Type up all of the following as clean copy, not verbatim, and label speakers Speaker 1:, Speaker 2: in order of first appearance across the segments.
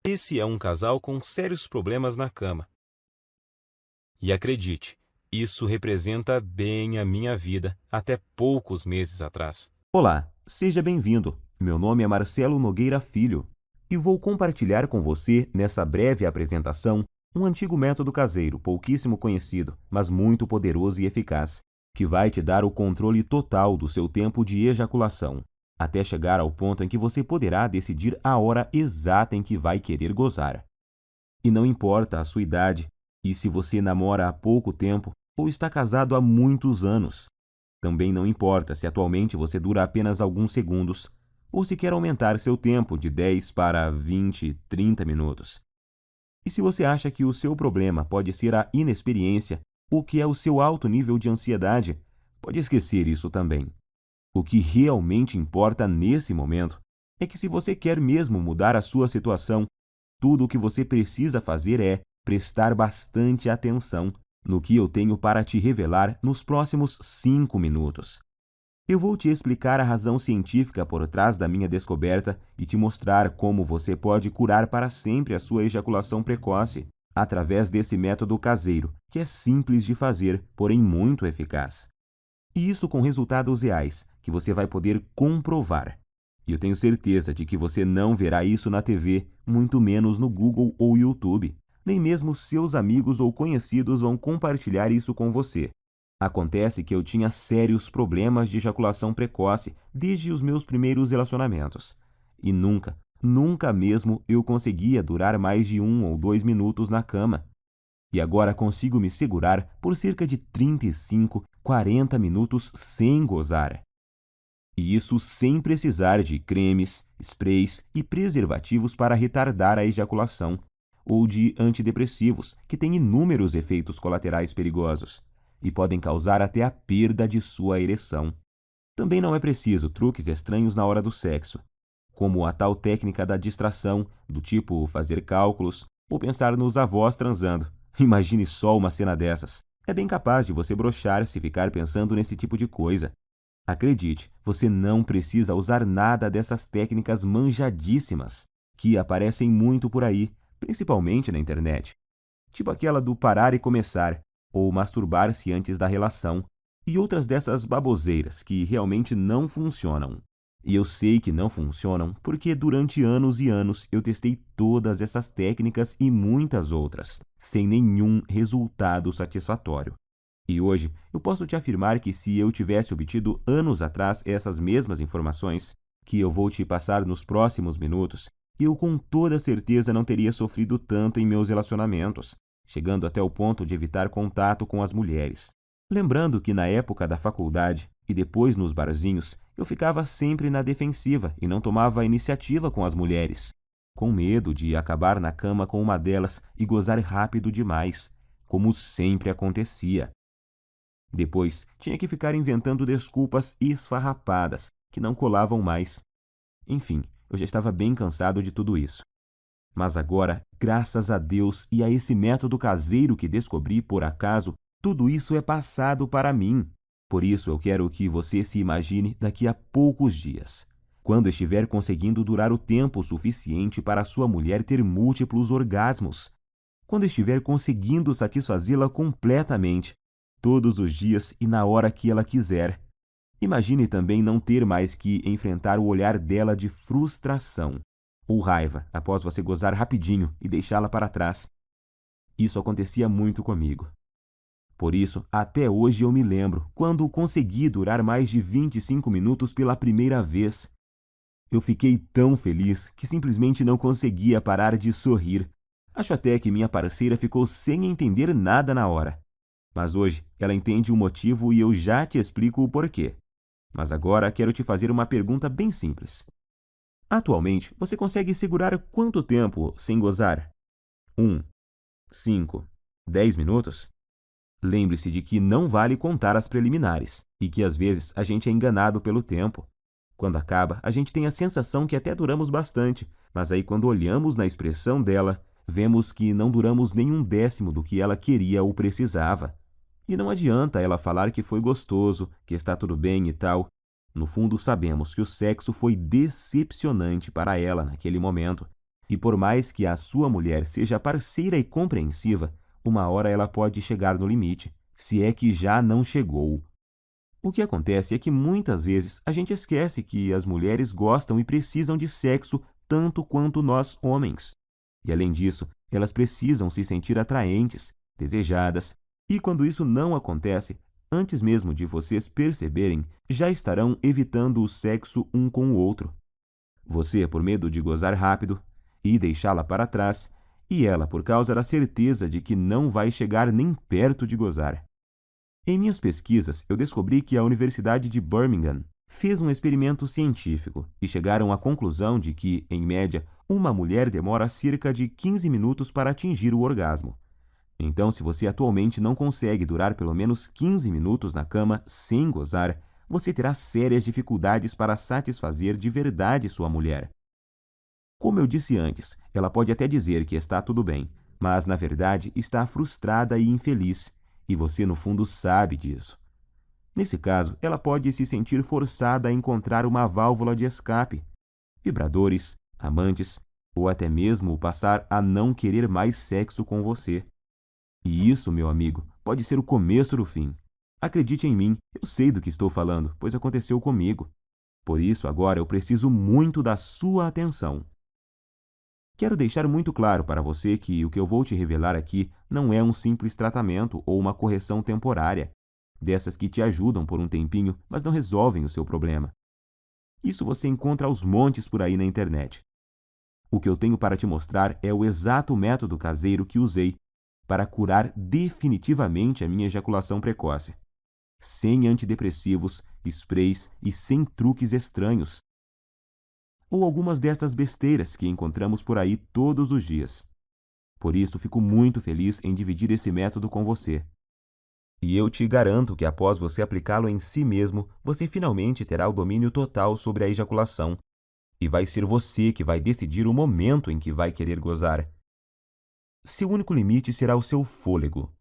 Speaker 1: Esse é um casal com sérios problemas na cama. E acredite, isso representa bem a minha vida até poucos meses atrás.
Speaker 2: Olá, seja bem-vindo. Meu nome é Marcelo Nogueira Filho e vou compartilhar com você, nessa breve apresentação, um antigo método caseiro, pouquíssimo conhecido, mas muito poderoso e eficaz, que vai te dar o controle total do seu tempo de ejaculação, até chegar ao ponto em que você poderá decidir a hora exata em que vai querer gozar. E não importa a sua idade, e se você namora há pouco tempo ou está casado há muitos anos. Também não importa se atualmente você dura apenas alguns segundos, ou se quer aumentar seu tempo de 10 para 20, 30 minutos. E se você acha que o seu problema pode ser a inexperiência ou que é o seu alto nível de ansiedade, pode esquecer isso também. O que realmente importa nesse momento é que se você quer mesmo mudar a sua situação, tudo o que você precisa fazer é prestar bastante atenção no que eu tenho para te revelar nos próximos 5 minutos. Eu vou te explicar a razão científica por trás da minha descoberta e te mostrar como você pode curar para sempre a sua ejaculação precoce através desse método caseiro, que é simples de fazer, porém muito eficaz. E isso com resultados reais, que você vai poder comprovar. E eu tenho certeza de que você não verá isso na TV, muito menos no Google ou YouTube. Nem mesmo seus amigos ou conhecidos vão compartilhar isso com você. Acontece que eu tinha sérios problemas de ejaculação precoce desde os meus primeiros relacionamentos. E nunca mesmo eu conseguia durar mais de 1 ou 2 minutos na cama. E agora consigo me segurar por cerca de 35, 40 minutos sem gozar. E isso sem precisar de cremes, sprays e preservativos para retardar a ejaculação, ou de antidepressivos, que têm inúmeros efeitos colaterais perigosos e podem causar até a perda de sua ereção. Também não é preciso truques estranhos na hora do sexo, como a tal técnica da distração, do tipo fazer cálculos ou pensar nos avós transando. Imagine só uma cena dessas. É bem capaz de você broxar se ficar pensando nesse tipo de coisa. Acredite, você não precisa usar nada dessas técnicas manjadíssimas, que aparecem muito por aí, principalmente na internet. Tipo aquela do parar e começar, ou masturbar-se antes da relação, e outras dessas baboseiras que realmente não funcionam. E eu sei que não funcionam porque durante anos e anos eu testei todas essas técnicas e muitas outras, sem nenhum resultado satisfatório. E hoje eu posso te afirmar que se eu tivesse obtido anos atrás essas mesmas informações, que eu vou te passar nos próximos minutos, eu com toda certeza não teria sofrido tanto em meus relacionamentos, chegando até o ponto de evitar contato com as mulheres. Lembrando que na época da faculdade e depois nos barzinhos, eu ficava sempre na defensiva e não tomava iniciativa com as mulheres, com medo de acabar na cama com uma delas e gozar rápido demais, como sempre acontecia. Depois, tinha que ficar inventando desculpas esfarrapadas, que não colavam mais. Enfim, eu já estava bem cansado de tudo isso. Mas agora, graças a Deus e a esse método caseiro que descobri por acaso, tudo isso é passado para mim. Por isso eu quero que você se imagine daqui a poucos dias, quando estiver conseguindo durar o tempo suficiente para sua mulher ter múltiplos orgasmos, quando estiver conseguindo satisfazê-la completamente, todos os dias e na hora que ela quiser. Imagine também não ter mais que enfrentar o olhar dela de frustração ou raiva após você gozar rapidinho e deixá-la para trás. Isso acontecia muito comigo. Por isso, até hoje eu me lembro quando consegui durar mais de 25 minutos pela primeira vez. Eu fiquei tão feliz que simplesmente não conseguia parar de sorrir. Acho até que minha parceira ficou sem entender nada na hora. Mas hoje ela entende o motivo e eu já te explico o porquê. Mas agora quero te fazer uma pergunta bem simples. Atualmente, você consegue segurar quanto tempo sem gozar? 1, 5, 10 minutos? Lembre-se de que não vale contar as preliminares e que às vezes a gente é enganado pelo tempo. Quando acaba, a gente tem a sensação que até duramos bastante, mas aí quando olhamos na expressão dela, vemos que não duramos nem 1/10 do que ela queria ou precisava. E não adianta ela falar que foi gostoso, que está tudo bem e tal. No fundo, sabemos que o sexo foi decepcionante para ela naquele momento E por mais que a sua mulher seja parceira e compreensiva, uma hora ela pode chegar no limite, se é que já não chegou. O que acontece é que muitas vezes a gente esquece que as mulheres gostam e precisam de sexo tanto quanto nós homens. E além disso, elas precisam se sentir atraentes, desejadas, e quando isso não acontece, antes mesmo de vocês perceberem, já estarão evitando o sexo um com o outro. Você por medo de gozar rápido e deixá-la para trás, e ela por causa da certeza de que não vai chegar nem perto de gozar. Em minhas pesquisas, eu descobri que a Universidade de Birmingham fez um experimento científico e chegaram à conclusão de que, em média, uma mulher demora cerca de 15 minutos para atingir o orgasmo. Então, se você atualmente não consegue durar pelo menos 15 minutos na cama sem gozar, você terá sérias dificuldades para satisfazer de verdade sua mulher. Como eu disse antes, ela pode até dizer que está tudo bem, mas na verdade está frustrada e infeliz, e você no fundo sabe disso. Nesse caso, ela pode se sentir forçada a encontrar uma válvula de escape, vibradores, amantes, ou até mesmo passar a não querer mais sexo com você. E isso, meu amigo, pode ser o começo do fim. Acredite em mim, eu sei do que estou falando, pois aconteceu comigo. Por isso, agora eu preciso muito da sua atenção. Quero deixar muito claro para você que o que eu vou te revelar aqui não é um simples tratamento ou uma correção temporária, dessas que te ajudam por um tempinho, mas não resolvem o seu problema. Isso você encontra aos montes por aí na internet. O que eu tenho para te mostrar é o exato método caseiro que usei para curar definitivamente a minha ejaculação precoce. Sem antidepressivos, sprays e sem truques estranhos. Ou algumas dessas besteiras que encontramos por aí todos os dias. Por isso, fico muito feliz em dividir esse método com você. E eu te garanto que após você aplicá-lo em si mesmo, você finalmente terá o domínio total sobre a ejaculação. E vai ser você que vai decidir o momento em que vai querer gozar. Seu único limite será o seu fôlego.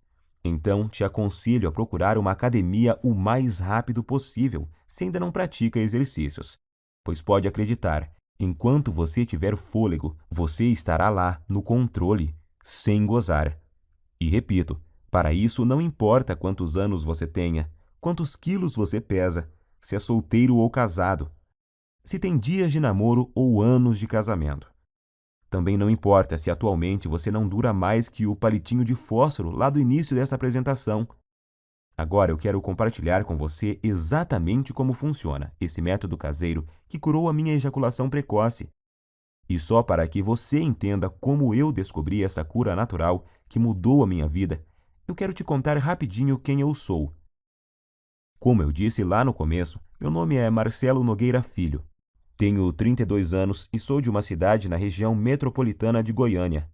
Speaker 2: Então, te aconselho a procurar uma academia o mais rápido possível, se ainda não pratica exercícios. Pois pode acreditar, enquanto você tiver fôlego, você estará lá, no controle, sem gozar. E repito, para isso não importa quantos anos você tenha, quantos quilos você pesa, se é solteiro ou casado, se tem dias de namoro ou anos de casamento. Também não importa se atualmente você não dura mais que o palitinho de fósforo lá do início dessa apresentação. Agora eu quero compartilhar com você exatamente como funciona esse método caseiro que curou a minha ejaculação precoce. E só para que você entenda como eu descobri essa cura natural que mudou a minha vida, eu quero te contar rapidinho quem eu sou. Como eu disse lá no começo, meu nome é Marcelo Nogueira Filho. Tenho 32 anos e sou de uma cidade na região metropolitana de Goiânia.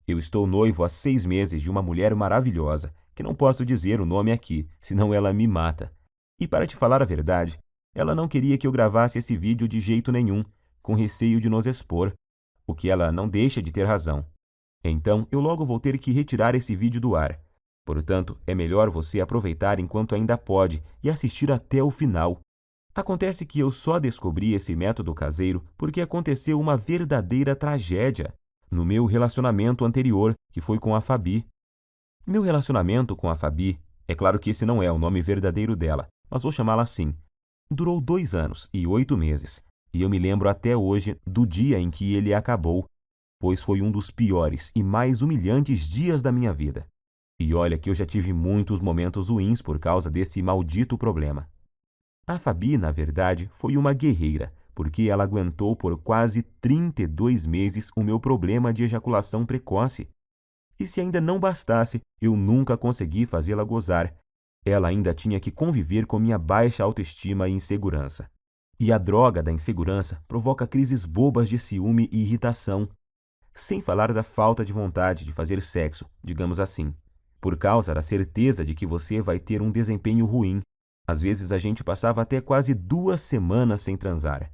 Speaker 2: Eu estou noivo há 6 meses de uma mulher maravilhosa, que não posso dizer o nome aqui, senão ela me mata. E para te falar a verdade, ela não queria que eu gravasse esse vídeo de jeito nenhum, com receio de nos expor, o que ela não deixa de ter razão. Então, eu logo vou ter que retirar esse vídeo do ar. Portanto, é melhor você aproveitar enquanto ainda pode e assistir até o final. Acontece que eu só descobri esse método caseiro porque aconteceu uma verdadeira tragédia no meu relacionamento anterior, que foi com a Fabi. Meu relacionamento com a Fabi, é claro que esse não é o nome verdadeiro dela, mas vou chamá-la assim, durou 2 anos e 8 meses, e eu me lembro até hoje do dia em que ele acabou, pois foi um dos piores e mais humilhantes dias da minha vida. E olha que eu já tive muitos momentos ruins por causa desse maldito problema. A Fabi, na verdade, foi uma guerreira, porque ela aguentou por quase 32 meses o meu problema de ejaculação precoce. E se ainda não bastasse, eu nunca consegui fazê-la gozar. Ela ainda tinha que conviver com minha baixa autoestima e insegurança. E a droga da insegurança provoca crises bobas de ciúme e irritação, sem falar da falta de vontade de fazer sexo, digamos assim, por causa da certeza de que você vai ter um desempenho ruim. Às vezes a gente passava até quase 2 semanas sem transar.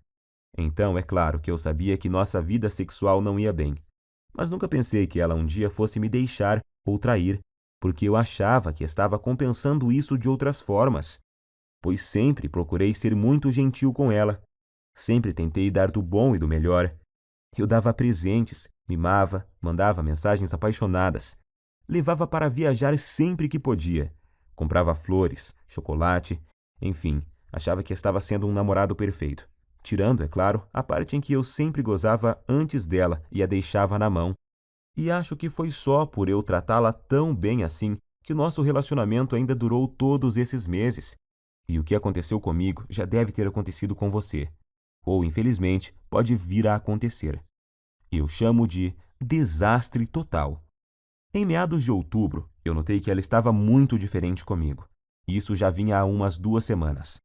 Speaker 2: Então, é claro que eu sabia que nossa vida sexual não ia bem. Mas nunca pensei que ela um dia fosse me deixar ou trair, porque eu achava que estava compensando isso de outras formas. Pois sempre procurei ser muito gentil com ela. Sempre tentei dar do bom e do melhor. Eu dava presentes, mimava, mandava mensagens apaixonadas. Levava para viajar sempre que podia. Comprava flores, chocolate, enfim, achava que estava sendo um namorado perfeito. Tirando, é claro, a parte em que eu sempre gozava antes dela e a deixava na mão. E acho que foi só por eu tratá-la tão bem assim que o nosso relacionamento ainda durou todos esses meses. E o que aconteceu comigo já deve ter acontecido com você. Ou, infelizmente, pode vir a acontecer. Eu chamo de desastre total. Em meados de outubro, eu notei que ela estava muito diferente comigo. Isso já vinha há umas 2 semanas.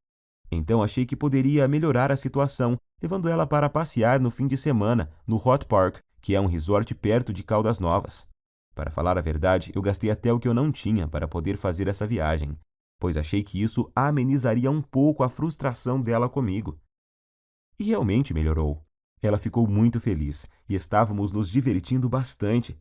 Speaker 2: Então achei que poderia melhorar a situação, levando ela para passear no fim de semana no Hot Park, que é um resort perto de Caldas Novas. Para falar a verdade, eu gastei até o que eu não tinha para poder fazer essa viagem, pois achei que isso amenizaria um pouco a frustração dela comigo. E realmente melhorou. Ela ficou muito feliz e estávamos nos divertindo bastante.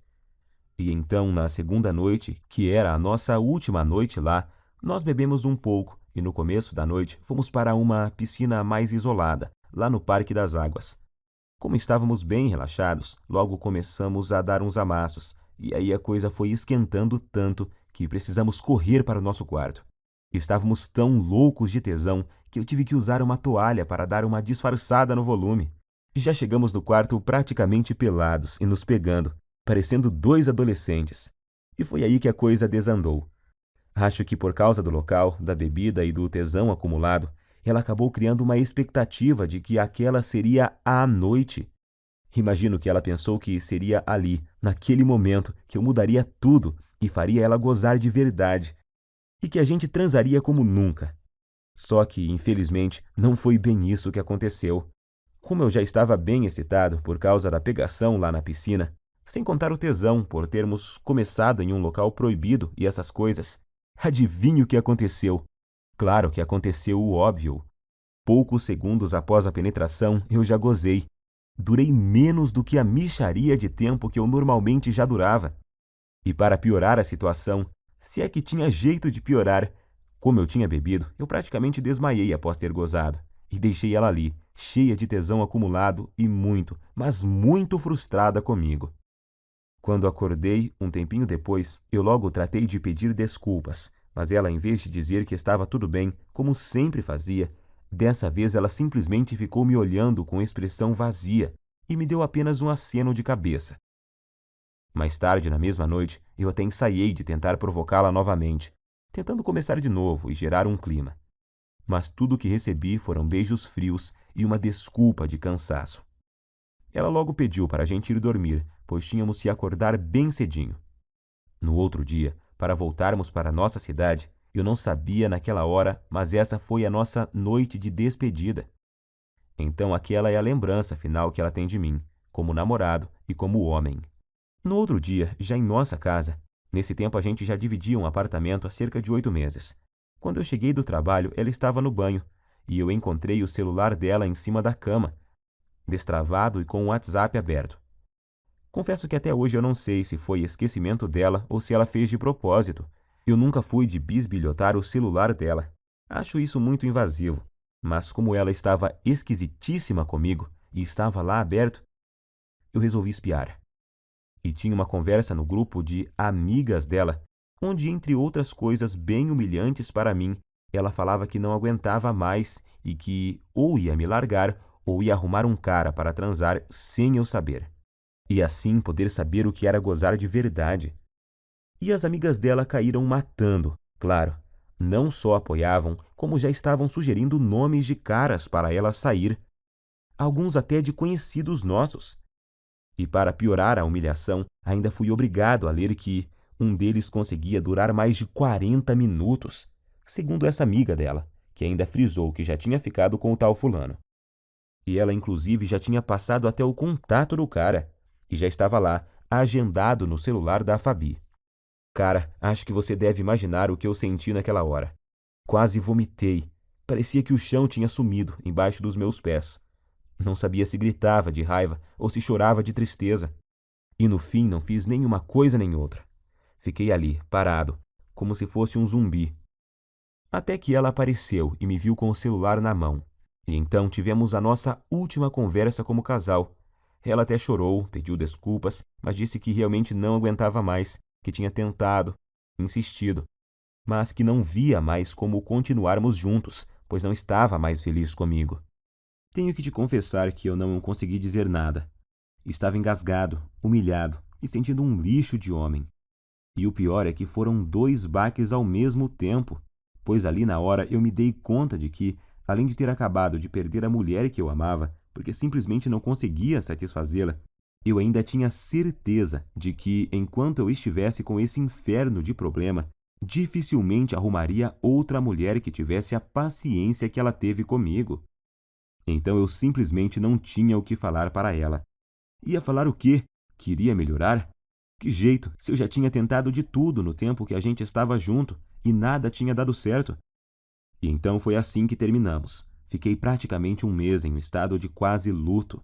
Speaker 2: E então, na segunda noite, que era a nossa última noite lá, nós bebemos um pouco e no começo da noite fomos para uma piscina mais isolada, lá no Parque das Águas. Como estávamos bem relaxados, logo começamos a dar uns amassos, e aí a coisa foi esquentando tanto que precisamos correr para o nosso quarto. Estávamos tão loucos de tesão que eu tive que usar uma toalha para dar uma disfarçada no volume. Já chegamos no quarto praticamente pelados e nos pegando, parecendo 2 adolescentes. E foi aí que a coisa desandou. Acho que por causa do local, da bebida e do tesão acumulado, ela acabou criando uma expectativa de que aquela seria a noite. Imagino que ela pensou que seria ali, naquele momento, que eu mudaria tudo e faria ela gozar de verdade. E que a gente transaria como nunca. Só que, infelizmente, não foi bem isso que aconteceu. Como eu já estava bem excitado por causa da pegação lá na piscina, sem contar o tesão por termos começado em um local proibido e essas coisas, adivinhe o que aconteceu? Claro que aconteceu o óbvio. Poucos segundos após a penetração, eu já gozei. Durei menos do que a mixaria de tempo que eu normalmente já durava. E para piorar a situação, se é que tinha jeito de piorar, como eu tinha bebido, eu praticamente desmaiei após ter gozado. E deixei ela ali, cheia de tesão acumulado e muito, mas muito frustrada comigo. Quando acordei, um tempinho depois, eu logo tratei de pedir desculpas, mas ela, em vez de dizer que estava tudo bem, como sempre fazia, dessa vez ela simplesmente ficou me olhando com expressão vazia e me deu apenas um aceno de cabeça. Mais tarde, na mesma noite, eu até ensaiei de tentar provocá-la novamente, tentando começar de novo e gerar um clima. Mas tudo o que recebi foram beijos frios e uma desculpa de cansaço. Ela logo pediu para a gente ir dormir, pois tínhamos se acordar bem cedinho. No outro dia, para voltarmos para nossa cidade, eu não sabia naquela hora, mas essa foi a nossa noite de despedida. Então aquela é a lembrança final que ela tem de mim, como namorado e como homem. No outro dia, já em nossa casa, nesse tempo a gente já dividia um apartamento há cerca de 8 meses. Quando eu cheguei do trabalho, ela estava no banho, e eu encontrei o celular dela em cima da cama, destravado e com o WhatsApp aberto. Confesso que até hoje eu não sei se foi esquecimento dela ou se ela fez de propósito. Eu nunca fui de bisbilhotar o celular dela. Acho isso muito invasivo. Mas como ela estava esquisitíssima comigo e estava lá aberto, eu resolvi espiar. E tinha uma conversa no grupo de amigas dela, onde, entre outras coisas bem humilhantes para mim, ela falava que não aguentava mais e que ou ia me largar ou ia arrumar um cara para transar sem eu saber. E assim poder saber o que era gozar de verdade. E as amigas dela caíram matando, claro. Não só apoiavam, como já estavam sugerindo nomes de caras para ela sair. Alguns até de conhecidos nossos. E para piorar a humilhação, ainda fui obrigado a ler que um deles conseguia durar mais de 40 minutos, segundo essa amiga dela, que ainda frisou que já tinha ficado com o tal fulano. E ela, inclusive, já tinha passado até o contato do cara, e já estava lá, agendado no celular da Fabi. Cara, acho que você deve imaginar o que eu senti naquela hora. Quase vomitei. Parecia que o chão tinha sumido embaixo dos meus pés. Não sabia se gritava de raiva ou se chorava de tristeza. E no fim não fiz nenhuma coisa nem outra. Fiquei ali, parado, como se fosse um zumbi. Até que ela apareceu e me viu com o celular na mão. E então tivemos a nossa última conversa como casal. Ela até chorou, pediu desculpas, mas disse que realmente não aguentava mais, que tinha tentado, insistido, mas que não via mais como continuarmos juntos, pois não estava mais feliz comigo. Tenho que te confessar que eu não consegui dizer nada. Estava engasgado, humilhado e sentindo um lixo de homem. E o pior é que foram 2 baques ao mesmo tempo, pois ali na hora eu me dei conta de que, além de ter acabado de perder a mulher que eu amava, porque simplesmente não conseguia satisfazê-la, eu ainda tinha certeza de que, enquanto eu estivesse com esse inferno de problema, dificilmente arrumaria outra mulher que tivesse a paciência que ela teve comigo. Então eu simplesmente não tinha o que falar para ela. Ia falar o quê? Queria melhorar? Que jeito, se eu já tinha tentado de tudo no tempo que a gente estava junto e nada tinha dado certo? E então foi assim que terminamos. Fiquei praticamente um mês em um estado de quase luto.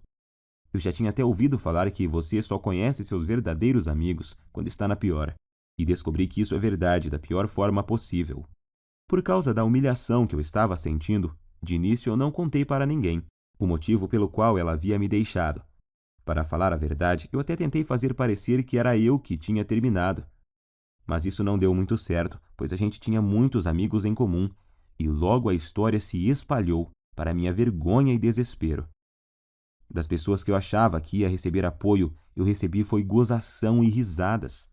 Speaker 2: Eu já tinha até ouvido falar que você só conhece seus verdadeiros amigos quando está na pior. E descobri que isso é verdade da pior forma possível. Por causa da humilhação que eu estava sentindo, de início eu não contei para ninguém o motivo pelo qual ela havia me deixado. Para falar a verdade, eu até tentei fazer parecer que era eu que tinha terminado. Mas isso não deu muito certo, pois a gente tinha muitos amigos em comum, e logo a história se espalhou, para minha vergonha e desespero. Das pessoas que eu achava que ia receber apoio, eu recebi foi gozação e risadas.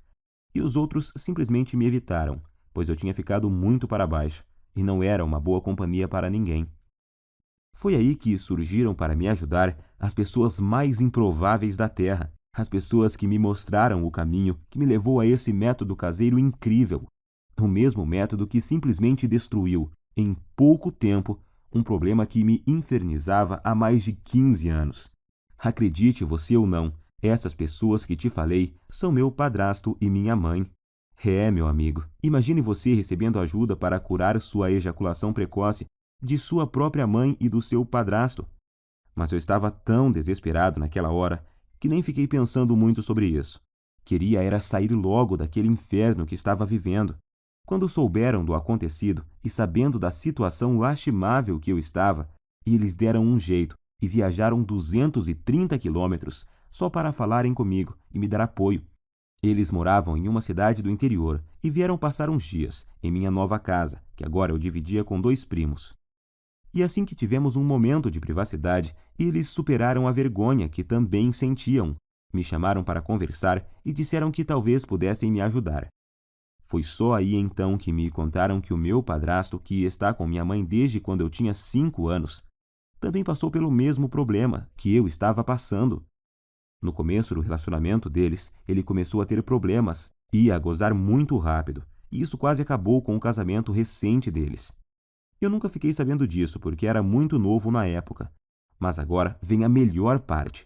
Speaker 2: E os outros simplesmente me evitaram, pois eu tinha ficado muito para baixo, e não era uma boa companhia para ninguém. Foi aí que surgiram para me ajudar as pessoas mais improváveis da Terra, as pessoas que me mostraram o caminho que me levou a esse método caseiro incrível, o mesmo método que simplesmente destruiu, em pouco tempo, um problema que me infernizava há mais de 15 anos. Acredite você ou não, essas pessoas que te falei são meu padrasto e minha mãe. Meu amigo, imagine você recebendo ajuda para curar sua ejaculação precoce de sua própria mãe e do seu padrasto. Mas eu estava tão desesperado naquela hora que nem fiquei pensando muito sobre isso. Queria era sair logo daquele inferno que estava vivendo. Quando souberam do acontecido e sabendo da situação lastimável que eu estava, eles deram um jeito e viajaram 230 quilômetros só para falarem comigo e me dar apoio. Eles moravam em uma cidade do interior e vieram passar uns dias em minha nova casa, que agora eu dividia com 2 primos. E assim que tivemos um momento de privacidade, eles superaram a vergonha que também sentiam. Me chamaram para conversar e disseram que talvez pudessem me ajudar. Foi só aí então que me contaram que o meu padrasto, que está com minha mãe desde quando eu tinha 5 anos, também passou pelo mesmo problema que eu estava passando. No começo do relacionamento deles, ele começou a ter problemas e a gozar muito rápido, e isso quase acabou com o casamento recente deles. Eu nunca fiquei sabendo disso porque era muito novo na época. Mas agora vem a melhor parte.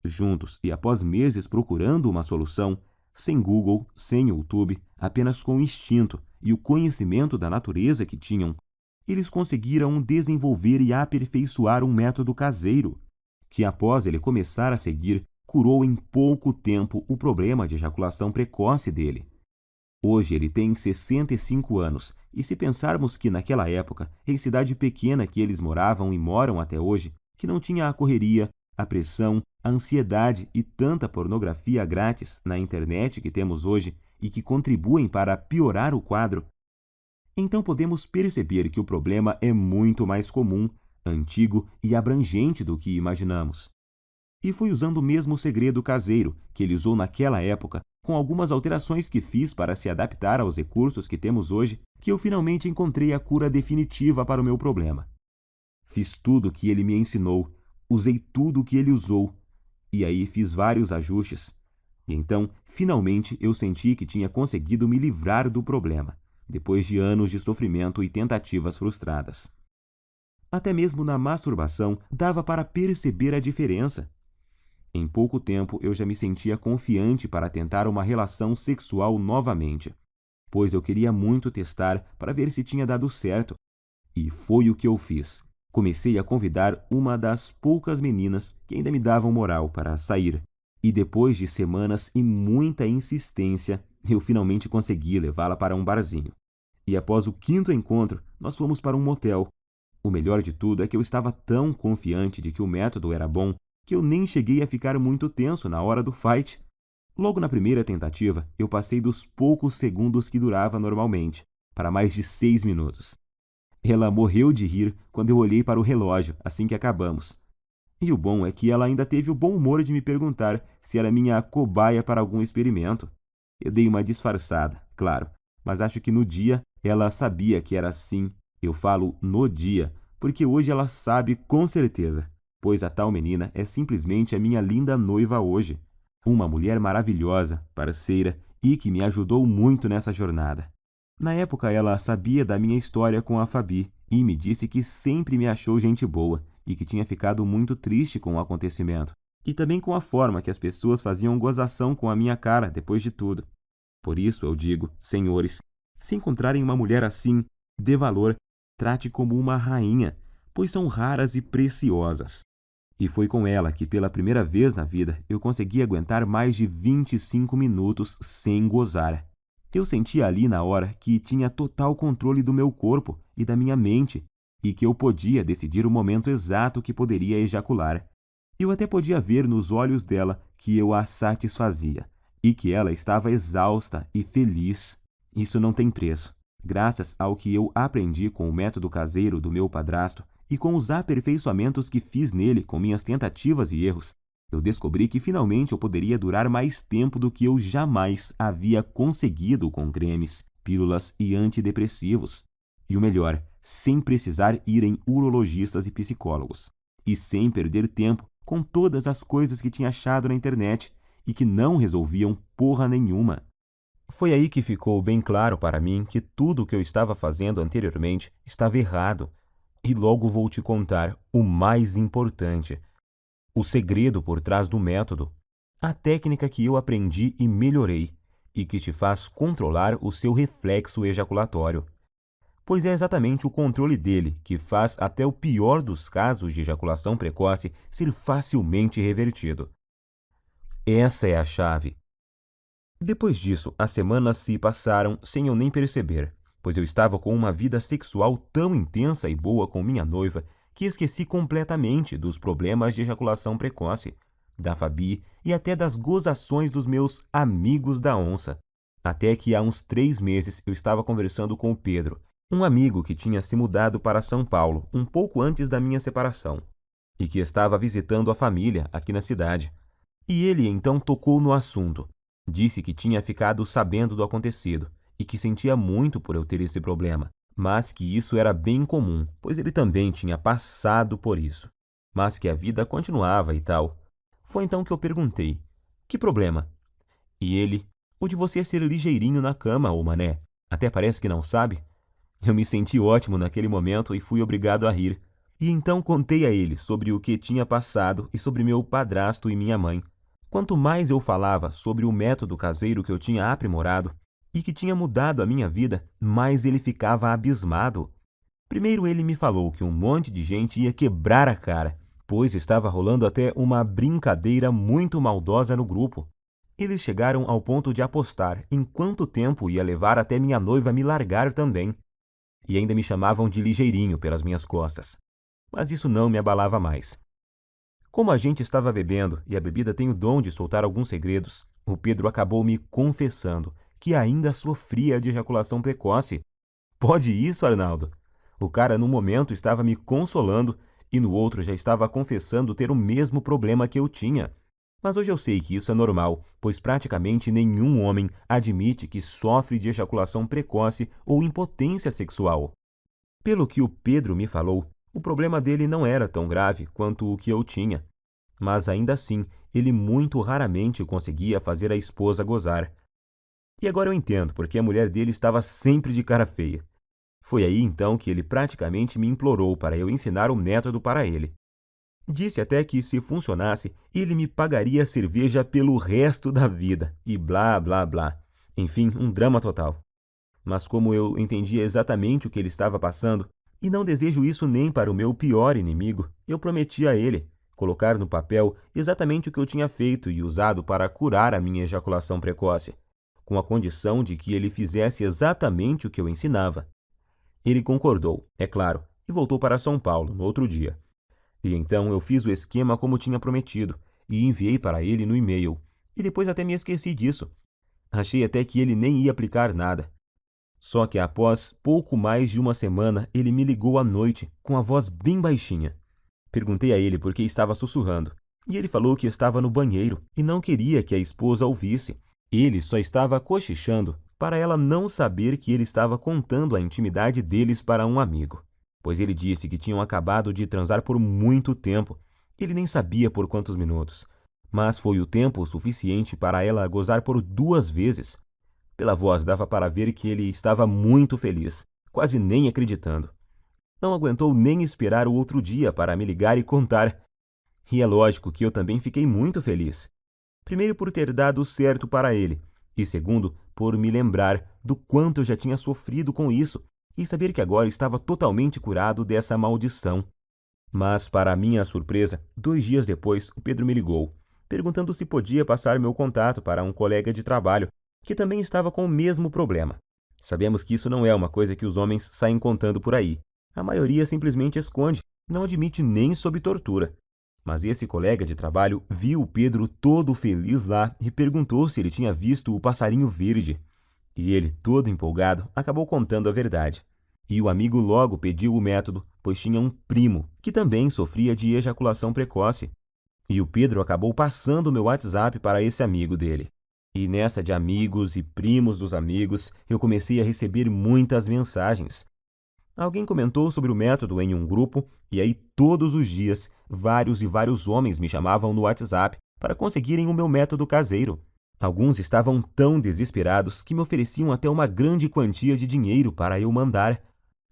Speaker 2: Juntos e após meses procurando uma solução, sem Google, sem YouTube, apenas com o instinto e o conhecimento da natureza que tinham, eles conseguiram desenvolver e aperfeiçoar um método caseiro, que após ele começar a seguir, curou em pouco tempo o problema de ejaculação precoce dele. Hoje ele tem 65 anos, e se pensarmos que naquela época, em cidade pequena que eles moravam e moram até hoje, que não tinha a correria, a pressão, a ansiedade e tanta pornografia grátis na internet que temos hoje e que contribuem para piorar o quadro, então podemos perceber que o problema é muito mais comum, antigo e abrangente do que imaginamos. E foi usando o mesmo segredo caseiro que ele usou naquela época, com algumas alterações que fiz para se adaptar aos recursos que temos hoje, que eu finalmente encontrei a cura definitiva para o meu problema. Fiz tudo o que ele me ensinou, usei tudo o que ele usou, e aí fiz vários ajustes. E então, finalmente, eu senti que tinha conseguido me livrar do problema, depois de anos de sofrimento e tentativas frustradas. Até mesmo na masturbação dava para perceber a diferença. Em pouco tempo, eu já me sentia confiante para tentar uma relação sexual novamente, pois eu queria muito testar para ver se tinha dado certo. E foi o que eu fiz. Comecei a convidar uma das poucas meninas que ainda me davam moral para sair. E depois de semanas e muita insistência, eu finalmente consegui levá-la para um barzinho. E após o 5º encontro, nós fomos para um motel. O melhor de tudo é que eu estava tão confiante de que o método era bom, que eu nem cheguei a ficar muito tenso na hora do fight. Logo na primeira tentativa, eu passei dos poucos segundos que durava normalmente, para mais de 6 minutos. Ela morreu de rir quando eu olhei para o relógio assim que acabamos. E o bom é que ela ainda teve o bom humor de me perguntar se era minha cobaia para algum experimento. Eu dei uma disfarçada, claro, mas acho que no dia ela sabia que era assim. Eu falo no dia, porque hoje ela sabe com certeza, pois a tal menina é simplesmente a minha linda noiva hoje. Uma mulher maravilhosa, parceira e que me ajudou muito nessa jornada. Na época ela sabia da minha história com a Fabi e me disse que sempre me achou gente boa e que tinha ficado muito triste com o acontecimento e também com a forma que as pessoas faziam gozação com a minha cara depois de tudo. Por isso eu digo, senhores, se encontrarem uma mulher assim, dê valor, trate como uma rainha, pois são raras e preciosas. E foi com ela que pela primeira vez na vida eu consegui aguentar mais de 25 minutos sem gozar. Eu senti ali na hora que tinha total controle do meu corpo e da minha mente e que eu podia decidir o momento exato que poderia ejacular. Eu até podia ver nos olhos dela que eu a satisfazia e que ela estava exausta e feliz. Isso não tem preço. Graças ao que eu aprendi com o método caseiro do meu padrasto e com os aperfeiçoamentos que fiz nele com minhas tentativas e erros, eu descobri que finalmente eu poderia durar mais tempo do que eu jamais havia conseguido com cremes, pílulas e antidepressivos. E o melhor, sem precisar ir em urologistas e psicólogos. E sem perder tempo com todas as coisas que tinha achado na internet e que não resolviam porra nenhuma. Foi aí que ficou bem claro para mim que tudo o que eu estava fazendo anteriormente estava errado. E logo vou te contar o mais importante. O segredo por trás do método, a técnica que eu aprendi e melhorei, e que te faz controlar o seu reflexo ejaculatório. Pois é exatamente o controle dele que faz até o pior dos casos de ejaculação precoce ser facilmente revertido. Essa é a chave. Depois disso, as semanas se passaram sem eu nem perceber, pois eu estava com uma vida sexual tão intensa e boa com minha noiva que esqueci completamente dos problemas de ejaculação precoce, da Fabi e até das gozações dos meus amigos da onça. Até que há uns 3 meses eu estava conversando com o Pedro, um amigo que tinha se mudado para São Paulo um pouco antes da minha separação e que estava visitando a família aqui na cidade. E ele então tocou no assunto. Disse que tinha ficado sabendo do acontecido e que sentia muito por eu ter esse problema, mas que isso era bem comum, pois ele também tinha passado por isso, mas que a vida continuava e tal. Foi então que eu perguntei, que problema? E ele, o de você ser ligeirinho na cama, ô mané, até parece que não sabe. Eu me senti ótimo naquele momento e fui obrigado a rir. E então contei a ele sobre o que tinha passado e sobre meu padrasto e minha mãe. Quanto mais eu falava sobre o método caseiro que eu tinha aprimorado, e que tinha mudado a minha vida, mais ele ficava abismado. Primeiro ele me falou que um monte de gente ia quebrar a cara, pois estava rolando até uma brincadeira muito maldosa no grupo. Eles chegaram ao ponto de apostar em quanto tempo ia levar até minha noiva me largar também. E ainda me chamavam de ligeirinho pelas minhas costas. Mas isso não me abalava mais. Como a gente estava bebendo e a bebida tem o dom de soltar alguns segredos, o Pedro acabou me confessando que ainda sofria de ejaculação precoce. Pode isso, Arnaldo? O cara num momento estava me consolando e no outro já estava confessando ter o mesmo problema que eu tinha. Mas hoje eu sei que isso é normal, pois praticamente nenhum homem admite que sofre de ejaculação precoce ou impotência sexual. Pelo que o Pedro me falou, o problema dele não era tão grave quanto o que eu tinha. Mas ainda assim, ele muito raramente conseguia fazer a esposa gozar. E agora eu entendo porque a mulher dele estava sempre de cara feia. Foi aí então que ele praticamente me implorou para eu ensinar o método para ele. Disse até que, se funcionasse, ele me pagaria cerveja pelo resto da vida, e blá, blá, blá. Enfim, um drama total. Mas como eu entendia exatamente o que ele estava passando, e não desejo isso nem para o meu pior inimigo, eu prometi a ele colocar no papel exatamente o que eu tinha feito e usado para curar a minha ejaculação precoce, com a condição de que ele fizesse exatamente o que eu ensinava. Ele concordou, é claro, e voltou para São Paulo no outro dia. E então eu fiz o esquema como tinha prometido e enviei para ele no e-mail. E depois até me esqueci disso. Achei até que ele nem ia aplicar nada. Só que após pouco mais de uma semana, ele me ligou à noite, com a voz bem baixinha. Perguntei a ele por que estava sussurrando, e ele falou que estava no banheiro e não queria que a esposa ouvisse. Ele só estava cochichando para ela não saber que ele estava contando a intimidade deles para um amigo, pois ele disse que tinham acabado de transar por muito tempo. Ele nem sabia por quantos minutos, mas foi o tempo suficiente para ela gozar por 2 vezes. Pela voz dava para ver que ele estava muito feliz, quase nem acreditando. Não aguentou nem esperar o outro dia para me ligar e contar. E é lógico que eu também fiquei muito feliz. Primeiro por ter dado certo para ele, e segundo por me lembrar do quanto eu já tinha sofrido com isso e saber que agora estava totalmente curado dessa maldição. Mas, para minha surpresa, 2 dias depois, o Pedro me ligou, perguntando se podia passar meu contato para um colega de trabalho, que também estava com o mesmo problema. Sabemos que isso não é uma coisa que os homens saem contando por aí. A maioria simplesmente esconde, não admite nem sob tortura. Mas esse colega de trabalho viu o Pedro todo feliz lá e perguntou se ele tinha visto o passarinho verde. E ele, todo empolgado, acabou contando a verdade. E o amigo logo pediu o método, pois tinha um primo que também sofria de ejaculação precoce. E o Pedro acabou passando o meu WhatsApp para esse amigo dele. E nessa de amigos e primos dos amigos, eu comecei a receber muitas mensagens. Alguém comentou sobre o método em um grupo, e aí todos os dias, vários e vários homens me chamavam no WhatsApp para conseguirem o meu método caseiro. Alguns estavam tão desesperados que me ofereciam até uma grande quantia de dinheiro para eu mandar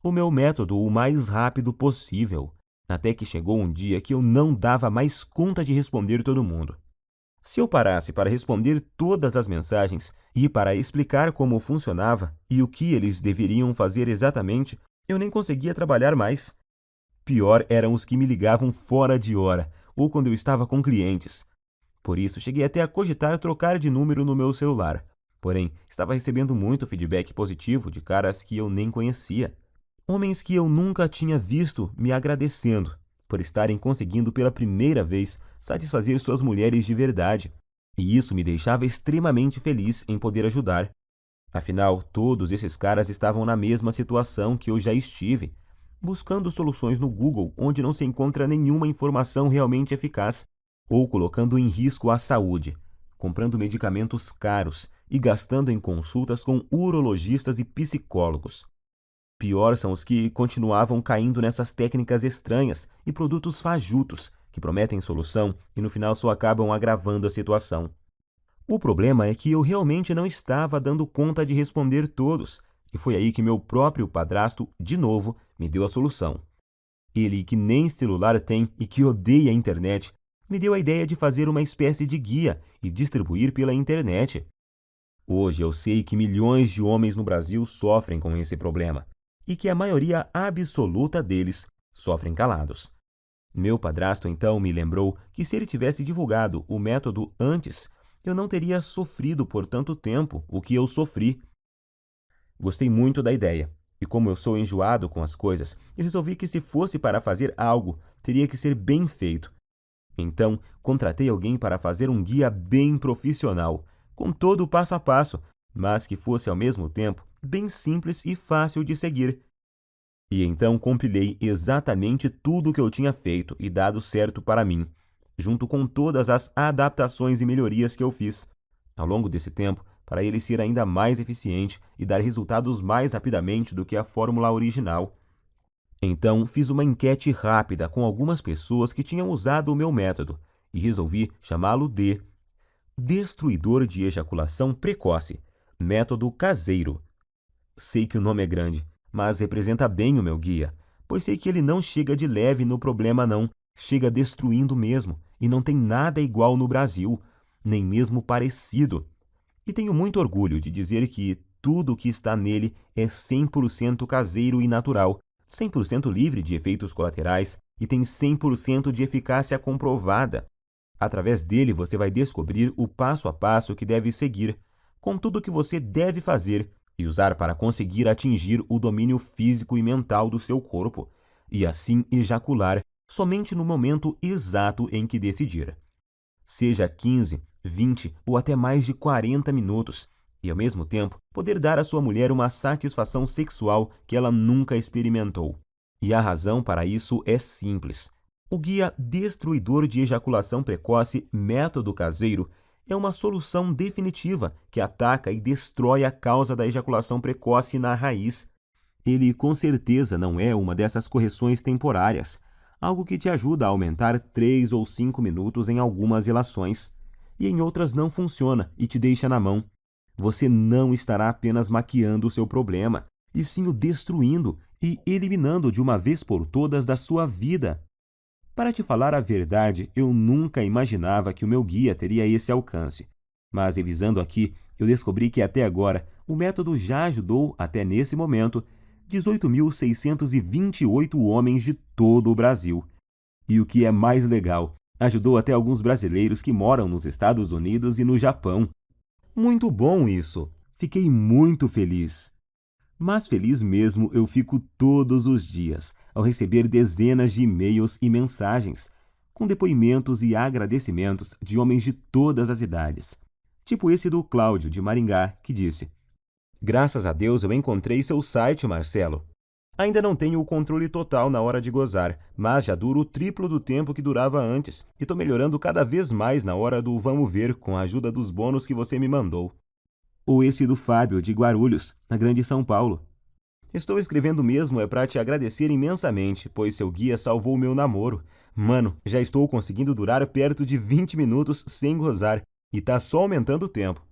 Speaker 2: o meu método o mais rápido possível, até que chegou um dia que eu não dava mais conta de responder todo mundo. Se eu parasse para responder todas as mensagens e para explicar como funcionava e o que eles deveriam fazer exatamente, eu nem conseguia trabalhar mais. Pior eram os que me ligavam fora de hora ou quando eu estava com clientes. Por isso, cheguei até a cogitar trocar de número no meu celular. Porém, estava recebendo muito feedback positivo de caras que eu nem conhecia. Homens que eu nunca tinha visto me agradecendo por estarem conseguindo pela primeira vez satisfazer suas mulheres de verdade. E isso me deixava extremamente feliz em poder ajudar. Afinal, todos esses caras estavam na mesma situação que eu já estive, buscando soluções no Google onde não se encontra nenhuma informação realmente eficaz, ou colocando em risco a saúde, comprando medicamentos caros e gastando em consultas com urologistas e psicólogos. Pior são os que continuavam caindo nessas técnicas estranhas e produtos fajutos que prometem solução e no final só acabam agravando a situação. O problema é que eu realmente não estava dando conta de responder todos, e foi aí que meu próprio padrasto, de novo, me deu a solução. Ele, que nem celular tem e que odeia a internet, me deu a ideia de fazer uma espécie de guia e distribuir pela internet. Hoje eu sei que milhões de homens no Brasil sofrem com esse problema, e que a maioria absoluta deles sofrem calados. Meu padrasto então me lembrou que se ele tivesse divulgado o método antes, eu não teria sofrido por tanto tempo o que eu sofri. Gostei muito da ideia, e como eu sou enjoado com as coisas, eu resolvi que se fosse para fazer algo, teria que ser bem feito. Então, contratei alguém para fazer um guia bem profissional, com todo o passo a passo, mas que fosse ao mesmo tempo bem simples e fácil de seguir. E então compilei exatamente tudo o que eu tinha feito e dado certo para mim, junto com todas as adaptações e melhorias que eu fiz ao longo desse tempo, para ele ser ainda mais eficiente e dar resultados mais rapidamente do que a fórmula original. Então, fiz uma enquete rápida com algumas pessoas que tinham usado o meu método e resolvi chamá-lo de Destruidor de Ejaculação Precoce, Método Caseiro. Sei que o nome é grande, mas representa bem o meu guia, pois sei que ele não chega de leve no problema não, chega destruindo mesmo, e não tem nada igual no Brasil, nem mesmo parecido. E tenho muito orgulho de dizer que tudo o que está nele é 100% caseiro e natural, 100% livre de efeitos colaterais e tem 100% de eficácia comprovada. Através dele você vai descobrir o passo a passo que deve seguir, com tudo o que você deve fazer e usar para conseguir atingir o domínio físico e mental do seu corpo, e assim ejacular somente no momento exato em que decidir. Seja 15, 20 ou até mais de 40 minutos, e ao mesmo tempo poder dar à sua mulher uma satisfação sexual que ela nunca experimentou. E a razão para isso é simples. O guia destruidor de ejaculação precoce Método Caseiro é uma solução definitiva que ataca e destrói a causa da ejaculação precoce na raiz. Ele com certeza não é uma dessas correções temporárias, algo que te ajuda a aumentar 3 ou 5 minutos em algumas relações, e em outras não funciona e te deixa na mão. Você não estará apenas maquiando o seu problema, e sim o destruindo e eliminando de uma vez por todas da sua vida. Para te falar a verdade, eu nunca imaginava que o meu guia teria esse alcance. Mas revisando aqui, eu descobri que até agora o método já ajudou, até nesse momento, 18.628 homens de todo o Brasil. E o que é mais legal, ajudou até alguns brasileiros que moram nos Estados Unidos e no Japão. Muito bom isso! Fiquei muito feliz. Mas feliz mesmo eu fico todos os dias ao receber dezenas de e-mails e mensagens, com depoimentos e agradecimentos de homens de todas as idades. Tipo esse do Cláudio, de Maringá, que disse: "Graças a Deus eu encontrei seu site, Marcelo. Ainda não tenho o controle total na hora de gozar, mas já duro o triplo do tempo que durava antes, e tô melhorando cada vez mais na hora do vamos ver com a ajuda dos bônus que você me mandou." Ou esse do Fábio, de Guarulhos, na Grande São Paulo: "Estou escrevendo mesmo para te agradecer imensamente, pois seu guia salvou meu namoro. Mano, já estou conseguindo durar perto de 20 minutos sem gozar, e tá só aumentando o tempo."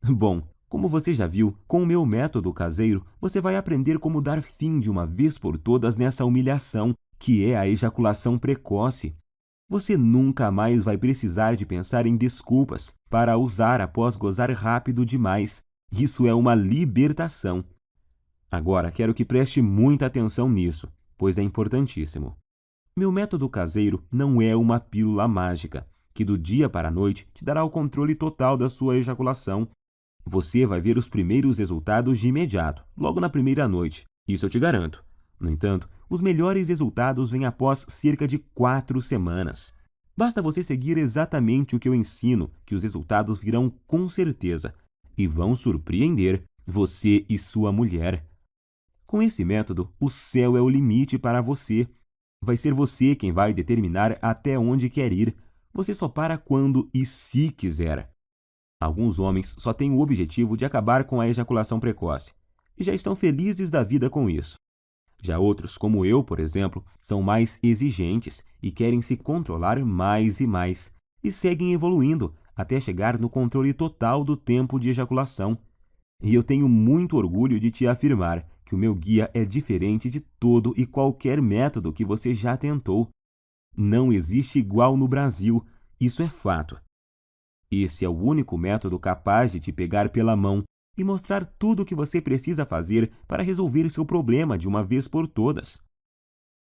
Speaker 2: Bom, como você já viu, com o meu método caseiro, você vai aprender como dar fim de uma vez por todas nessa humilhação, que é a ejaculação precoce. Você nunca mais vai precisar de pensar em desculpas para usar após gozar rápido demais. Isso é uma libertação. Agora, quero que preste muita atenção nisso, pois é importantíssimo. Meu método caseiro não é uma pílula mágica, que do dia para a noite te dará o controle total da sua ejaculação. Você vai ver os primeiros resultados de imediato, logo na primeira noite. Isso eu te garanto. No entanto, os melhores resultados vêm após cerca de 4 semanas. Basta você seguir exatamente o que eu ensino, que os resultados virão com certeza e vão surpreender você e sua mulher. Com esse método, o céu é o limite para você. Vai ser você quem vai determinar até onde quer ir. Você só para quando e se quiser. Alguns homens só têm o objetivo de acabar com a ejaculação precoce e já estão felizes da vida com isso. Já outros, como eu, por exemplo, são mais exigentes e querem se controlar mais e mais, e seguem evoluindo até chegar no controle total do tempo de ejaculação. E eu tenho muito orgulho de te afirmar que o meu guia é diferente de todo e qualquer método que você já tentou. Não existe igual no Brasil, isso é fato. Esse é o único método capaz de te pegar pela mão e mostrar tudo o que você precisa fazer para resolver seu problema de uma vez por todas.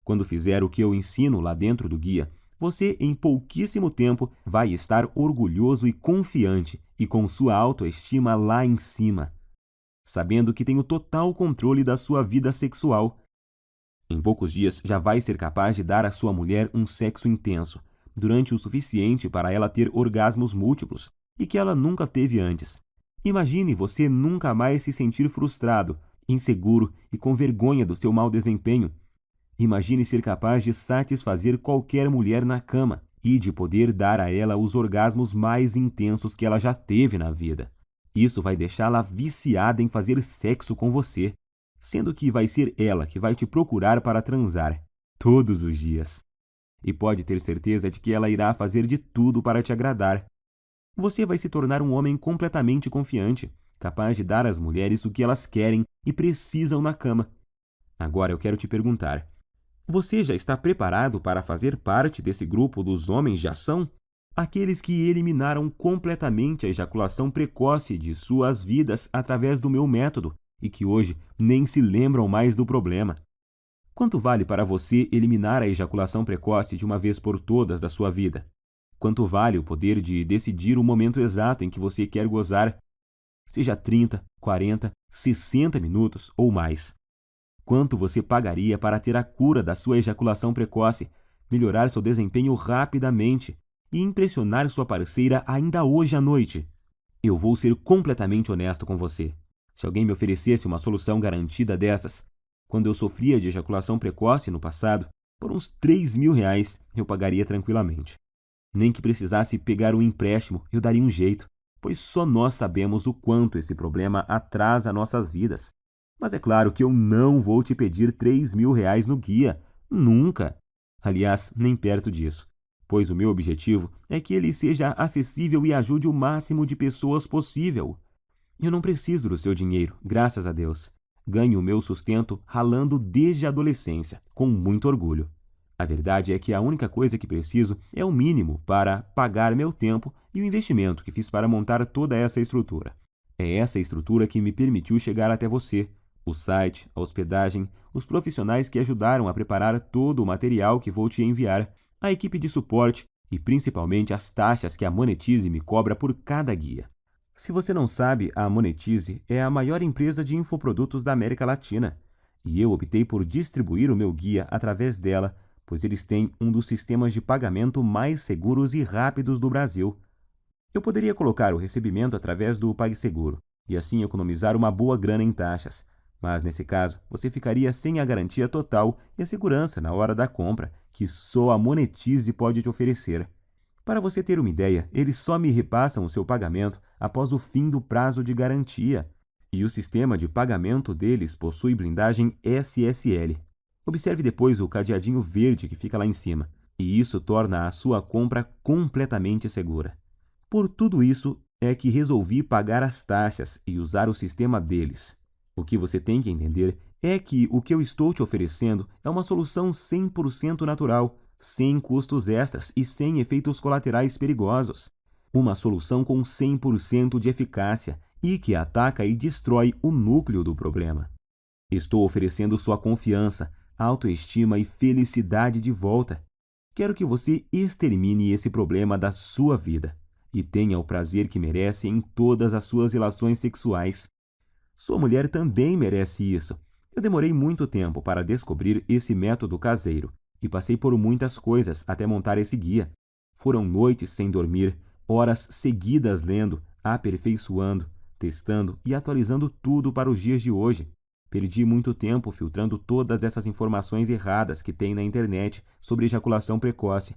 Speaker 2: Quando fizer o que eu ensino lá dentro do guia, você em pouquíssimo tempo vai estar orgulhoso e confiante e com sua autoestima lá em cima, sabendo que tem o total controle da sua vida sexual. Em poucos dias já vai ser capaz de dar à sua mulher um sexo intenso, durante o suficiente para ela ter orgasmos múltiplos e que ela nunca teve antes. Imagine você nunca mais se sentir frustrado, inseguro e com vergonha do seu mau desempenho. Imagine ser capaz de satisfazer qualquer mulher na cama e de poder dar a ela os orgasmos mais intensos que ela já teve na vida. Isso vai deixá-la viciada em fazer sexo com você, sendo que vai ser ela que vai te procurar para transar, todos os dias. E pode ter certeza de que ela irá fazer de tudo para te agradar. Você vai se tornar um homem completamente confiante, capaz de dar às mulheres o que elas querem e precisam na cama. Agora eu quero te perguntar: você já está preparado para fazer parte desse grupo dos homens de ação? Aqueles que eliminaram completamente a ejaculação precoce de suas vidas através do meu método e que hoje nem se lembram mais do problema. Quanto vale para você eliminar a ejaculação precoce de uma vez por todas da sua vida? Quanto vale o poder de decidir o momento exato em que você quer gozar? Seja 30, 40, 60 minutos ou mais. Quanto você pagaria para ter a cura da sua ejaculação precoce, melhorar seu desempenho rapidamente e impressionar sua parceira ainda hoje à noite. Eu vou ser completamente honesto com você. Se alguém me oferecesse uma solução garantida dessas, quando eu sofria de ejaculação precoce no passado, por uns R$ 3.000 eu pagaria tranquilamente. Nem que precisasse pegar um empréstimo, eu daria um jeito, pois só nós sabemos o quanto esse problema atrasa nossas vidas. Mas é claro que eu não vou te pedir R$ 3.000 no guia. Nunca! Aliás, nem perto disso, pois o meu objetivo é que ele seja acessível e ajude o máximo de pessoas possível. Eu não preciso do seu dinheiro, graças a Deus. Ganho o meu sustento ralando desde a adolescência, com muito orgulho. A verdade é que a única coisa que preciso é o mínimo para pagar meu tempo e o investimento que fiz para montar toda essa estrutura. É essa estrutura que me permitiu chegar até você. O site, a hospedagem, os profissionais que ajudaram a preparar todo o material que vou te enviar, a equipe de suporte e principalmente as taxas que a Monetize me cobra por cada guia. Se você não sabe, a Monetize é a maior empresa de infoprodutos da América Latina e eu optei por distribuir o meu guia através dela, pois eles têm um dos sistemas de pagamento mais seguros e rápidos do Brasil. Eu poderia colocar o recebimento através do PagSeguro e assim economizar uma boa grana em taxas, mas nesse caso você ficaria sem a garantia total e a segurança na hora da compra que só a Monetize pode te oferecer. Para você ter uma ideia, eles só me repassam o seu pagamento após o fim do prazo de garantia, e o sistema de pagamento deles possui blindagem SSL. Observe depois o cadeadinho verde que fica lá em cima, e isso torna a sua compra completamente segura. Por tudo isso é que resolvi pagar as taxas e usar o sistema deles. O que você tem que entender é que o que eu estou te oferecendo é uma solução 100% natural, sem custos extras e sem efeitos colaterais perigosos. Uma solução com 100% de eficácia e que ataca e destrói o núcleo do problema. Estou oferecendo sua confiança, autoestima e felicidade de volta. Quero que você extermine esse problema da sua vida e tenha o prazer que merece em todas as suas relações sexuais. Sua mulher também merece isso. Eu demorei muito tempo para descobrir esse método caseiro e passei por muitas coisas até montar esse guia. Foram noites sem dormir, horas seguidas lendo, aperfeiçoando, testando e atualizando tudo para os dias de hoje. Perdi muito tempo filtrando todas essas informações erradas que tem na internet sobre ejaculação precoce.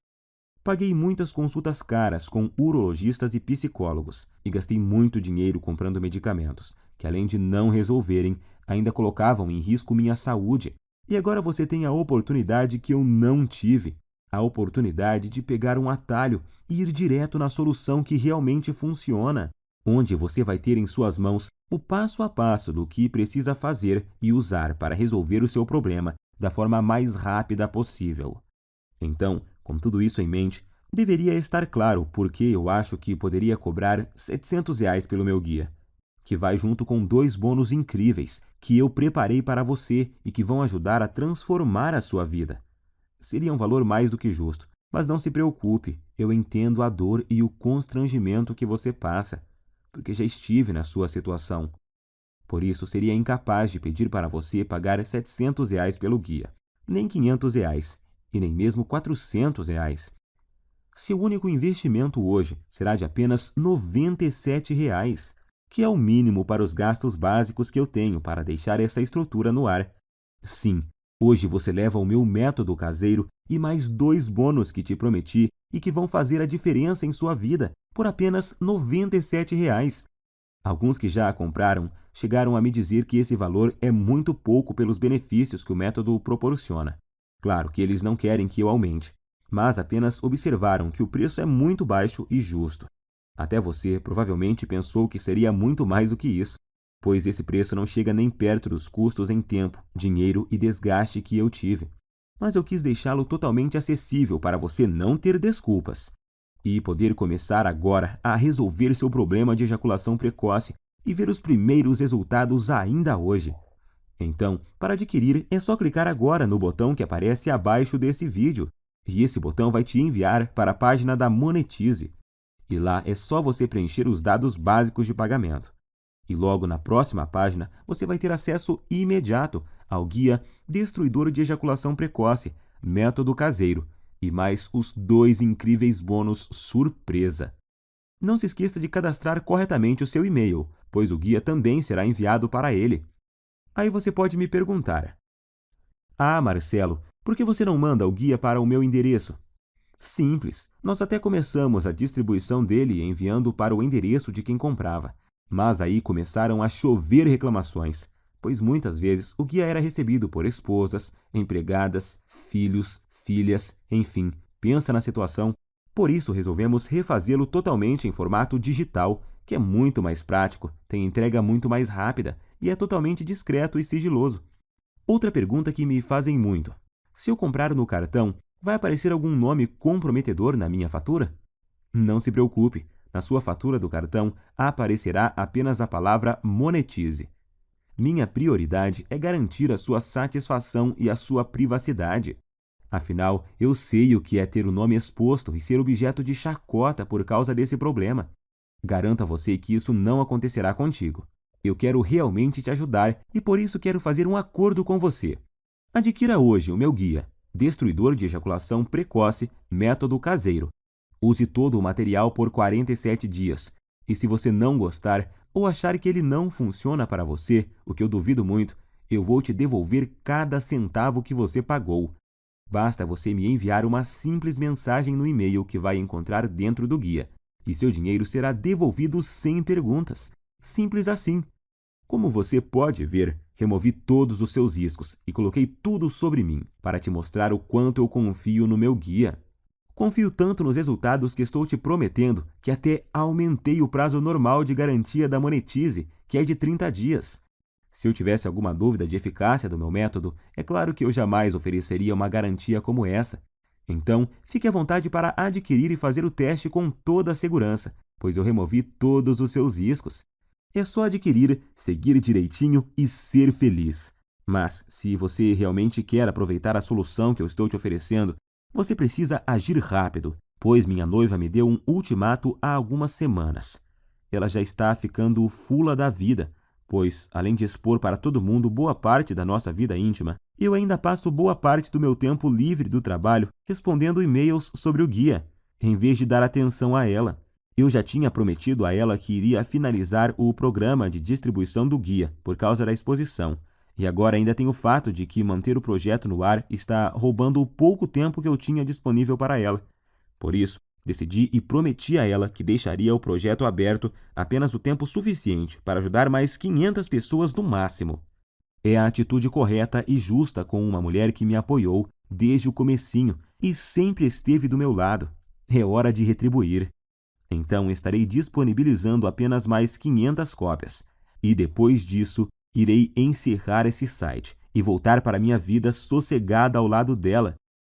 Speaker 2: Paguei muitas consultas caras com urologistas e psicólogos e gastei muito dinheiro comprando medicamentos, que além de não resolverem, ainda colocavam em risco minha saúde. E agora você tem a oportunidade que eu não tive, a oportunidade de pegar um atalho e ir direto na solução que realmente funciona, onde você vai ter em suas mãos o passo a passo do que precisa fazer e usar para resolver o seu problema da forma mais rápida possível. Então, com tudo isso em mente, deveria estar claro por que eu acho que poderia cobrar R$ 700 pelo meu guia, que vai junto com 2 bônus incríveis que eu preparei para você e que vão ajudar a transformar a sua vida. Seria um valor mais do que justo, mas não se preocupe, eu entendo a dor e o constrangimento que você passa, porque já estive na sua situação. Por isso, seria incapaz de pedir para você pagar R$ 700 pelo guia, nem R$ 500 e nem mesmo R$ 400. Seu único investimento hoje será de apenas R$ 97, que é o mínimo para os gastos básicos que eu tenho para deixar essa estrutura no ar. Sim, hoje você leva o meu método caseiro e mais 2 bônus que te prometi e que vão fazer a diferença em sua vida por apenas R$ 97. Alguns que já a compraram chegaram a me dizer que esse valor é muito pouco pelos benefícios que o método proporciona. Claro que eles não querem que eu aumente, mas apenas observaram que o preço é muito baixo e justo. Até você provavelmente pensou que seria muito mais do que isso, pois esse preço não chega nem perto dos custos em tempo, dinheiro e desgaste que eu tive. Mas eu quis deixá-lo totalmente acessível para você não ter desculpas e poder começar agora a resolver seu problema de ejaculação precoce e ver os primeiros resultados ainda hoje. Então, para adquirir, é só clicar agora no botão que aparece abaixo desse vídeo, e esse botão vai te enviar para a página da Monetize. E lá é só você preencher os dados básicos de pagamento. E logo na próxima página, você vai ter acesso imediato ao guia Destruidor de Ejaculação Precoce, Método Caseiro, e mais os 2 incríveis bônus surpresa. Não se esqueça de cadastrar corretamente o seu e-mail, pois o guia também será enviado para ele. Aí você pode me perguntar: "Ah, Marcelo, por que você não manda o guia para o meu endereço?" Simples, nós até começamos a distribuição dele enviando para o endereço de quem comprava. Mas aí começaram a chover reclamações, pois muitas vezes o guia era recebido por esposas, empregadas, filhos, filhas, enfim, pensa na situação. Por isso resolvemos refazê-lo totalmente em formato digital, que é muito mais prático, tem entrega muito mais rápida e é totalmente discreto e sigiloso. Outra pergunta que me fazem muito: se eu comprar no cartão, vai aparecer algum nome comprometedor na minha fatura? Não se preocupe, na sua fatura do cartão aparecerá apenas a palavra monetize. Minha prioridade é garantir a sua satisfação e a sua privacidade. Afinal, eu sei o que é ter o nome exposto e ser objeto de chacota por causa desse problema. Garanto a você que isso não acontecerá contigo. Eu quero realmente te ajudar e por isso quero fazer um acordo com você. Adquira hoje o meu guia, Destruidor de Ejaculação Precoce, Método Caseiro. Use todo o material por 47 dias. E se você não gostar ou achar que ele não funciona para você, o que eu duvido muito, eu vou te devolver cada centavo que você pagou. Basta você me enviar uma simples mensagem no e-mail que vai encontrar dentro do guia, e seu dinheiro será devolvido sem perguntas. Simples assim. Como você pode ver, removi todos os seus riscos e coloquei tudo sobre mim para te mostrar o quanto eu confio no meu guia. Confio tanto nos resultados que estou te prometendo que até aumentei o prazo normal de garantia da Monetize, que é de 30 dias. Se eu tivesse alguma dúvida de eficácia do meu método, é claro que eu jamais ofereceria uma garantia como essa. Então, fique à vontade para adquirir e fazer o teste com toda a segurança, pois eu removi todos os seus riscos. É só adquirir, seguir direitinho e ser feliz. Mas, se você realmente quer aproveitar a solução que eu estou te oferecendo, você precisa agir rápido, pois minha noiva me deu um ultimato há algumas semanas. Ela já está ficando fula da vida, pois, além de expor para todo mundo boa parte da nossa vida íntima, eu ainda passo boa parte do meu tempo livre do trabalho respondendo e-mails sobre o guia, em vez de dar atenção a ela. Eu já tinha prometido a ela que iria finalizar o programa de distribuição do guia por causa da exposição. E agora ainda tem o fato de que manter o projeto no ar está roubando o pouco tempo que eu tinha disponível para ela. Por isso, decidi e prometi a ela que deixaria o projeto aberto apenas o tempo suficiente para ajudar mais 500 pessoas no máximo. É a atitude correta e justa com uma mulher que me apoiou desde o comecinho e sempre esteve do meu lado. É hora de retribuir. Então estarei disponibilizando apenas mais 500 cópias. E depois disso, irei encerrar esse site e voltar para minha vida sossegada ao lado dela.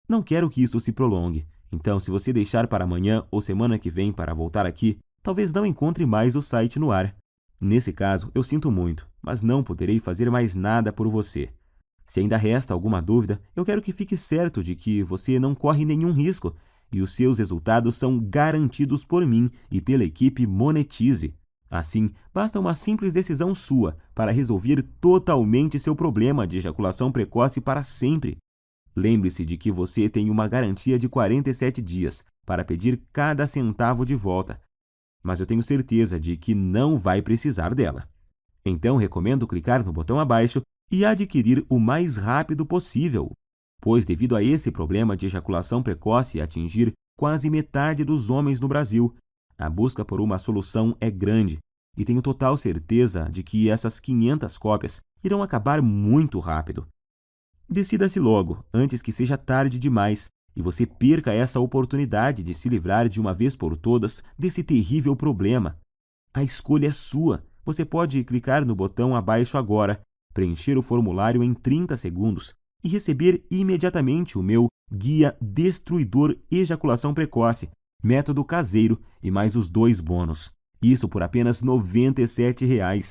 Speaker 2: Não quero que isso se prolongue. Então, se você deixar para amanhã ou semana que vem para voltar aqui, talvez não encontre mais o site no ar. Nesse caso, eu sinto muito, mas não poderei fazer mais nada por você. Se ainda resta alguma dúvida, eu quero que fique certo de que você não corre nenhum risco e os seus resultados são garantidos por mim e pela equipe Monetize. Assim, basta uma simples decisão sua para resolver totalmente seu problema de ejaculação precoce para sempre. Lembre-se de que você tem uma garantia de 47 dias para pedir cada centavo de volta, mas eu tenho certeza de que não vai precisar dela. Então, recomendo clicar no botão abaixo e adquirir o mais rápido possível, pois devido a esse problema de ejaculação precoce atingir quase metade dos homens no Brasil, a busca por uma solução é grande e tenho total certeza de que essas 500 cópias irão acabar muito rápido. Decida-se logo, antes que seja tarde demais e você perca essa oportunidade de se livrar de uma vez por todas desse terrível problema. A escolha é sua. Você pode clicar no botão abaixo agora, preencher o formulário em 30 segundos e receber imediatamente o meu Guia Destruidor Ejaculação Precoce, Método Caseiro e mais os 2 bônus. Isso por apenas R$ 97. R$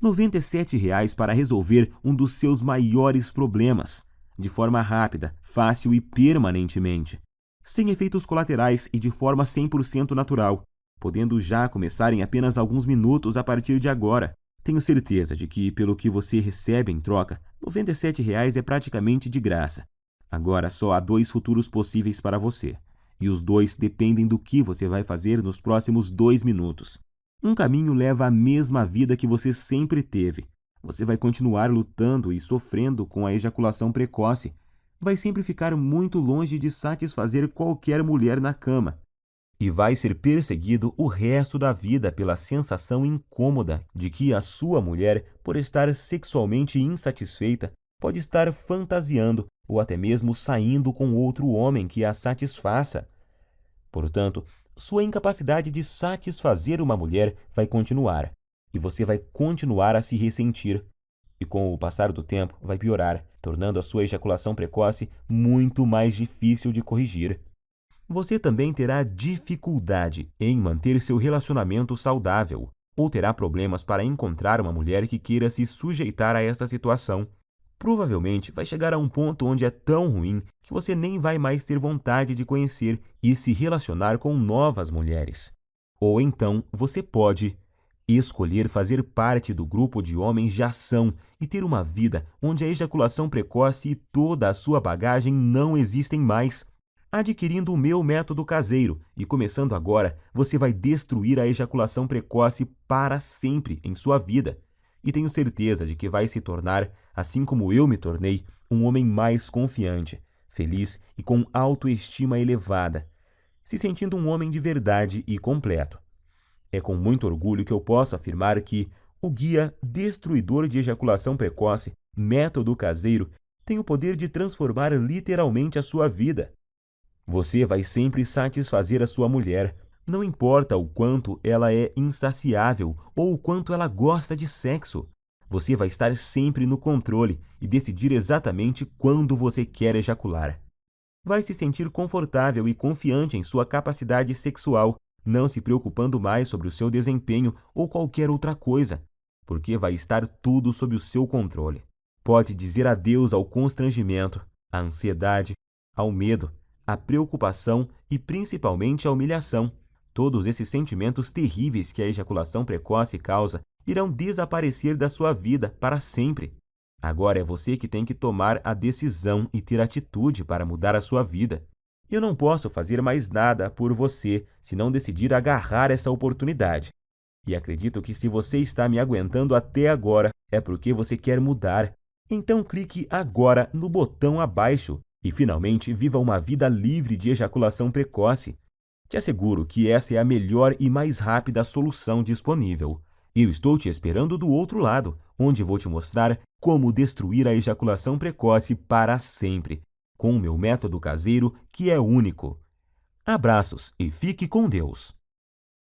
Speaker 2: 97 para resolver um dos seus maiores problemas, de forma rápida, fácil e permanentemente, sem efeitos colaterais e de forma 100% natural, podendo já começar em apenas alguns minutos a partir de agora. Tenho certeza de que, pelo que você recebe em troca, R$ 97 é praticamente de graça. Agora só há 2 futuros possíveis para você, e os 2 dependem do que você vai fazer nos próximos 2 minutos. Um caminho leva à mesma vida que você sempre teve. Você vai continuar lutando e sofrendo com a ejaculação precoce. Vai sempre ficar muito longe de satisfazer qualquer mulher na cama. E vai ser perseguido o resto da vida pela sensação incômoda de que a sua mulher, por estar sexualmente insatisfeita, pode estar fantasiando ou até mesmo saindo com outro homem que a satisfaça. Portanto, sua incapacidade de satisfazer uma mulher vai continuar, e você vai continuar a se ressentir. E com o passar do tempo, vai piorar, tornando a sua ejaculação precoce muito mais difícil de corrigir. Você também terá dificuldade em manter seu relacionamento saudável, ou terá problemas para encontrar uma mulher que queira se sujeitar a essa situação. Provavelmente vai chegar a um ponto onde é tão ruim que você nem vai mais ter vontade de conhecer e se relacionar com novas mulheres. Ou então você pode escolher fazer parte do grupo de homens de ação e ter uma vida onde a ejaculação precoce e toda a sua bagagem não existem mais. Adquirindo o meu método caseiro e começando agora, você vai destruir a ejaculação precoce para sempre em sua vida. E tenho certeza de que vai se tornar, assim como eu me tornei, um homem mais confiante, feliz e com autoestima elevada, se sentindo um homem de verdade e completo. É com muito orgulho que eu posso afirmar que o Guia Destruidor de Ejaculação Precoce, método caseiro, tem o poder de transformar literalmente a sua vida. Você vai sempre satisfazer a sua mulher, não importa o quanto ela é insaciável ou o quanto ela gosta de sexo. Você vai estar sempre no controle e decidir exatamente quando você quer ejacular. Vai se sentir confortável e confiante em sua capacidade sexual, não se preocupando mais sobre o seu desempenho ou qualquer outra coisa, porque vai estar tudo sob o seu controle. Pode dizer adeus ao constrangimento, à ansiedade, ao medo, à preocupação e principalmente à humilhação. Todos esses sentimentos terríveis que a ejaculação precoce causa irão desaparecer da sua vida para sempre. Agora é você que tem que tomar a decisão e ter atitude para mudar a sua vida. Eu não posso fazer mais nada por você se não decidir agarrar essa oportunidade. E acredito que se você está me aguentando até agora, é porque você quer mudar. Então clique agora no botão abaixo e finalmente viva uma vida livre de ejaculação precoce. Te asseguro que essa é a melhor e mais rápida solução disponível. Eu estou te esperando do outro lado, onde vou te mostrar como destruir a ejaculação precoce para sempre, com o meu método caseiro que é único. Abraços e fique com Deus!